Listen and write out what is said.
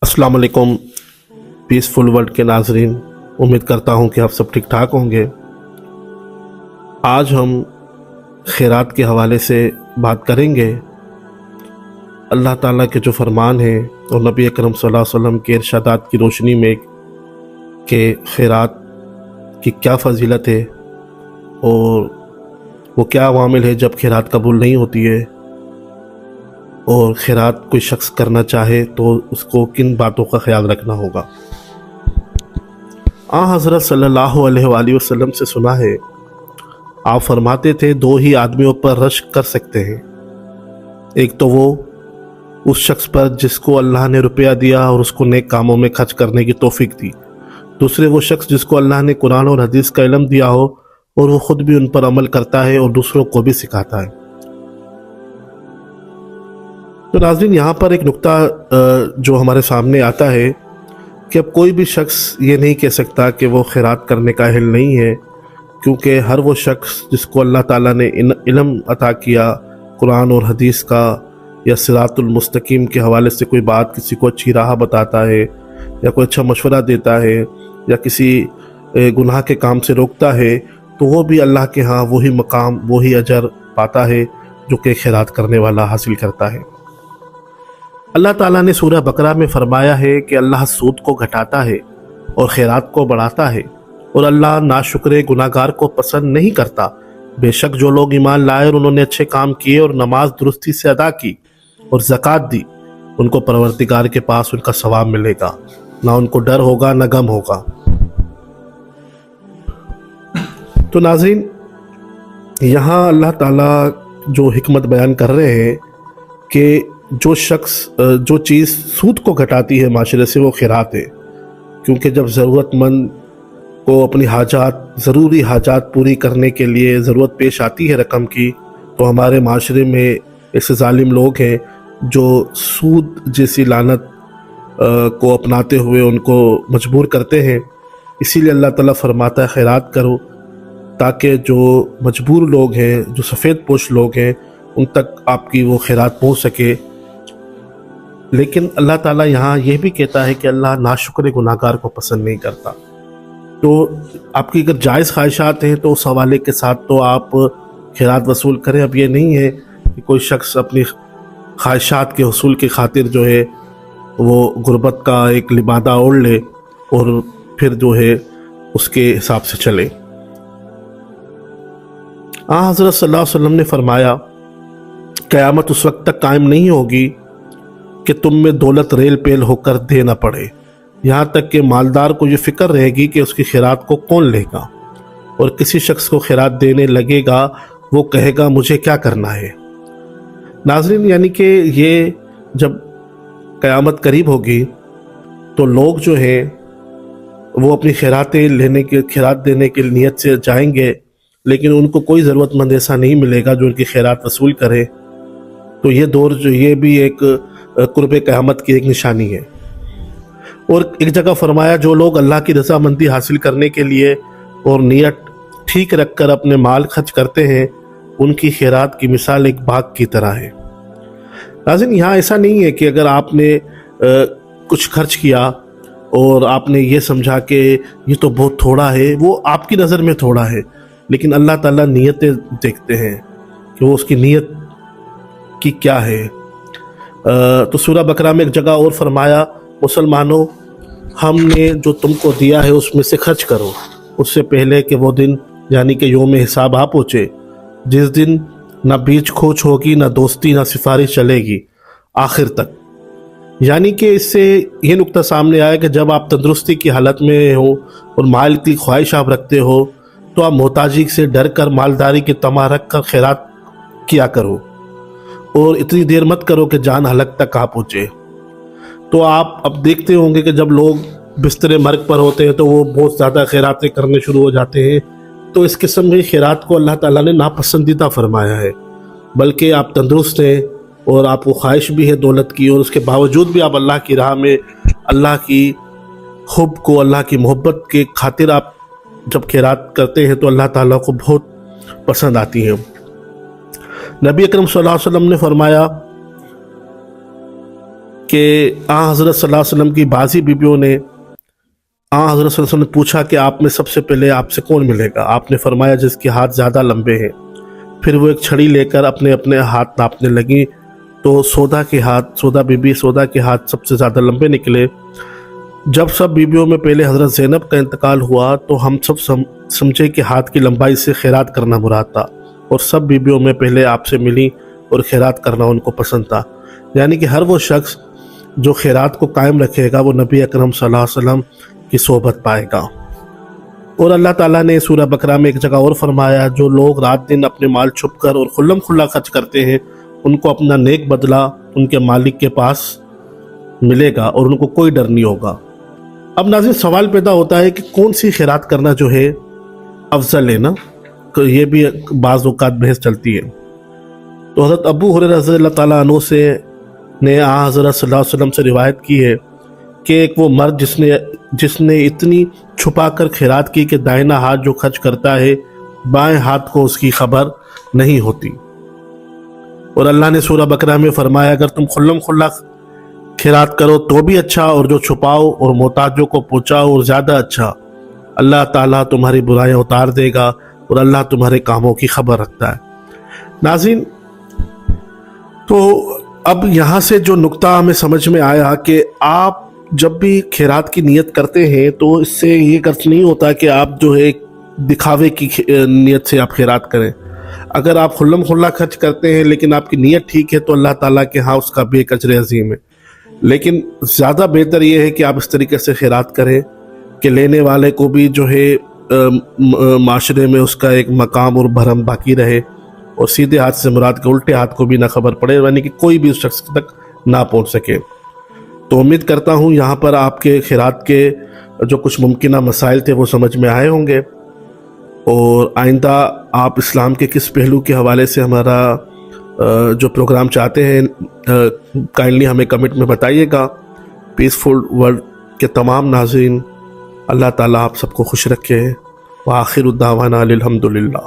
अस्सलाम वालेकुम peaceful world के नाजरीन, उम्मीद करता हूँ कि आप सब ठीक ठाक होंगे। आज हम खैरात के हवाले से बात करेंगे। अल्लाह ताला के जो फरमान हैं और नबी अकरम सल्लल्लाहु अलैहि वसल्लम के इरशादात की रोशनी में कि खैरात की क्या फ़जीलत है और वो क्या अवामिल है जब खैरात कबूल नहीं होती है, और खैरात कोई शख्स करना चाहे तो उसको किन बातों का ख्याल रखना होगा। हज़रत सल्लल्लाहु अलैहि वसल्लम से सुना है, आप फरमाते थे दो ही आदमियों पर रश्क कर सकते हैं, एक तो वो उस शख्स पर जिसको अल्लाह ने रुपया दिया और उसको नेक कामों में खर्च करने की तौफीक दी, दूसरे वो शख्स जिसको अल्लाह ने कुरान और हदीस का इल्म दिया हो और वो खुद भी उन पर अमल करता है और दूसरों को भी सिखाता है। तो नाज़रीन, यहाँ पर एक नुक्ता जो हमारे सामने आता है कि अब कोई भी शख्स ये नहीं कह सकता कि वो खैरात करने का अहल नहीं है, क्योंकि हर वो शख्स जिसको अल्लाह ताला ने इल्म अता किया कुरान और हदीस का या सिरातुल मुस्तकीम के हवाले से कोई बात किसी को अच्छी राह बताता है या कोई अच्छा मशवरा देता है या किसी गुनाह के काम से रोकता है, तो वो भी अल्लाह के यहाँ वही मकाम वही अजर पाता है जो कि खैरात करने वाला हासिल करता है। अल्लाह ताला ने सूरह बकरा में फरमाया है कि अल्लाह सूद को घटाता है और खैरात को बढ़ाता है और अल्लाह नाशुक्रे गुनाहगार को पसंद नहीं करता। बेशक जो लोग ईमान लाए और उन्होंने अच्छे काम किए और नमाज दुरुस्ती से अदा की और ज़कात दी, उनको परवरदिगार के पास उनका सवाब मिलेगा, ना उनको डर होगा ना गम होगा। तो नाज़रीन, यहाँ अल्लाह ताला जो हिकमत बयान कर रहे हैं कि जो शख्स जो चीज़ सूद को घटाती है माशरे से, वो खैरात है, क्योंकि जब ज़रूरतमंद को अपनी हाजात ज़रूरी हाजात पूरी करने के लिए ज़रूरत पेश आती है रकम की, तो हमारे माशरे में ऐसे जालिम लोग हैं जो सूद जैसी लानत को अपनाते हुए उनको मजबूर करते हैं। इसीलिए अल्लाह ताला फरमाता है खैरात करो, ताकि जो मजबूर लोग हैं, जो सफ़ेद पोश लोग हैं, उन तक आपकी वो खैरात पहुँच सके। लेकिन अल्लाह ताला यहाँ यह भी कहता है कि अल्लाह नाशुक्र गुनाहगार को पसंद नहीं करता। तो आपकी अगर जायज़ ख्वाहिशात हैं तो उस हवाले के साथ तो आप खैरात वसूल करें। अब ये नहीं है कि कोई शख्स अपनी ख्वाहिशात के हसूल की खातिर जो है वो गुर्बत का एक लिबादा ओढ़ ले और फिर जो है उसके हिसाब से चले। हज़रत सल्लल्लाहु अलैहि वसल्लम ने फरमाया, क़यामत उस वक्त तक कायम नहीं होगी कि तुम में दौलत रेल पेल होकर दे न पड़े, यहाँ तक कि मालदार को ये फ़िक्र रहेगी कि उसकी खैरात को कौन लेगा, और किसी शख्स को खैरात देने लगेगा वो कहेगा मुझे क्या करना है। नाज़रीन, यानी कि ये जब क़यामत करीब होगी तो लोग जो हैं वो अपनी खैरात देने की नीयत से जाएंगे, लेकिन उनको कोई ज़रूरतमंद ऐसा नहीं मिलेगा जो उनकी खैरात वसूल करे। तो ये दौर जो ये भी एक कुर्बे क़यामत की एक निशानी है। और एक जगह फरमाया, जो लोग अल्लाह की रज़ामंदी हासिल करने के लिए और नीयत ठीक रखकर अपने माल खर्च करते हैं, उनकी खैरात की मिसाल एक बाग की तरह है। नाज़रीन, यहाँ ऐसा नहीं है कि अगर आपने कुछ खर्च किया और आपने ये समझा कि ये तो बहुत थोड़ा है, वो आपकी नज़र में थोड़ा है, लेकिन अल्लाह ताला नीयतें देखते हैं कि वो उसकी नीयत की क्या है। तो सूरह बकरा में एक जगह और फरमाया, मुसलमानों, हमने जो तुमको दिया है उसमें से खर्च करो, उससे पहले कि वो दिन यानी कि योम हिसाब आ पहुँचे, जिस दिन ना बीच खोज होगी, ना दोस्ती, ना सिफारिश चलेगी आखिर तक। यानी कि इससे ये नुक्ता सामने आया कि जब आप तंदुरुस्ती की हालत में हो और माल की ख्वाहिश आप रखते हो, तो आप मोहताजी से डर कर मालदारी की तमा रख कर खैरात किया करो, और इतनी देर मत करो कि जान हलक तक आ पहुँचे। तो आप अब देखते होंगे कि जब लोग बिस्तरे मर्ग पर होते हैं तो वो बहुत ज़्यादा खैरातें करने शुरू हो जाते हैं। तो इस किस्म की खैरात को अल्लाह ताला ने नापसंदीदा फरमाया है। बल्कि आप तंदुरुस्त हैं और आपको ख्वाहिश भी है दौलत की, और उसके बावजूद भी आप अल्लाह की राह में अल्लाह की हुब को, अल्लाह की मोहब्बत के खातिर आप जब खैरात करते हैं तो अल्लाह ताला को बहुत पसंद आती हैं। नबी अकरम सल्लल्लाहु अलैहि वसल्लम ने फरमाया کہ حضرت صلی اللہ علیہ وسلم کی بعضی بیویوں نے حضرت صلی اللہ علیہ وسلم نے پوچھا کہ آپ میں سب سے پہلے آپ سے کون ملے گا؟ آپ نے فرمایا جس کے ہاتھ زیادہ لمبے ہیں۔ پھر وہ ایک چھڑی لے کر اپنے اپنے ہاتھ ناپنے لگی تو سودا کے ہاتھ سب سے زیادہ لمبے نکلے۔ جب سب بیویوں میں پہلے حضرت زینب کا انتقال ہوا تو ہم سب سمجھے کہ ہاتھ کی لمبائی سے خیرات کرنا مراد تھا، اور سب بیویوں میں پہلے آپ سے ملی اور خیرات کرنا ان کو پسند تھا۔ یعنی کہ ہر وہ شخص جو خیرات کو قائم رکھے گا وہ نبی اکرم صلی اللہ علیہ وسلم کی صحبت پائے گا۔ اور اللہ تعالیٰ نے سورہ بقرہ میں ایک جگہ اور فرمایا، جو لوگ رات دن اپنے مال چھپ کر اور کھلم کھلا خرچ کرتے ہیں ان کو اپنا نیک بدلہ ان کے مالک کے پاس ملے گا اور ان کو کوئی ڈر نہیں ہوگا۔ اب ناظرین سوال پیدا ہوتا ہے کہ کون سی خیرات کرنا جو ہے افضل ہے نا، تو یہ بھی بعض اوقات بحث چلتی ہے۔ تو حضرت ابو ہریرہ رضی اللہ تعالیٰ عنہ سے نے حضرت صلی اللہ علیہ وسلم سے روایت کی ہے کہ ایک وہ مرد جس نے اتنی چھپا کر خیرات کی کہ دائنا ہاتھ جو خرچ کرتا ہے بائیں ہاتھ کو اس کی خبر نہیں ہوتی۔ اور اللہ نے سورہ بقرہ میں فرمایا اگر تم کھلم کھلا خیرات کرو تو بھی اچھا، اور جو چھپاؤ اور محتاجوں کو پہنچاؤ اور زیادہ اچھا۔ اللہ تعالیٰ تمہاری برائیاں اتار دے گا اور اللہ تمہارے کاموں کی خبر رکھتا ہے۔ ناظرین تو اب یہاں سے جو نقطہ ہمیں سمجھ میں آیا کہ آپ جب بھی خیرات کی نیت کرتے ہیں تو اس سے یہ قصد نہیں ہوتا کہ آپ جو ہے دکھاوے کی نیت سے آپ خیرات کریں۔ اگر آپ کھلم کھلا خرچ کرتے ہیں لیکن آپ کی نیت ٹھیک ہے تو اللہ تعالیٰ کے ہاں اس کا بے اجر عظیم ہے۔ لیکن زیادہ بہتر یہ ہے کہ آپ اس طریقے سے خیرات کریں کہ لینے والے کو بھی جو ہے معاشرے میں اس کا ایک مقام اور بھرم باقی رہے، اور سیدھے ہاتھ سے مراد کے الٹے ہاتھ کو بھی نہ خبر پڑے، یعنی کہ کوئی بھی اس شخص تک نہ پہنچ سکے۔ تو امید کرتا ہوں یہاں پر آپ کے خیرات کے جو کچھ ممکنہ مسائل تھے وہ سمجھ میں آئے ہوں گے، اور آئندہ آپ اسلام کے کس پہلو کے حوالے سے ہمارا جو پروگرام چاہتے ہیں کائنڈلی ہمیں کمنٹ میں بتائیے گا۔ پیسفل ورلڈ کے تمام ناظرین، اللہ تعالیٰ آپ سب کو خوش رکھے، وآخر الدعوانا الحمدللہ۔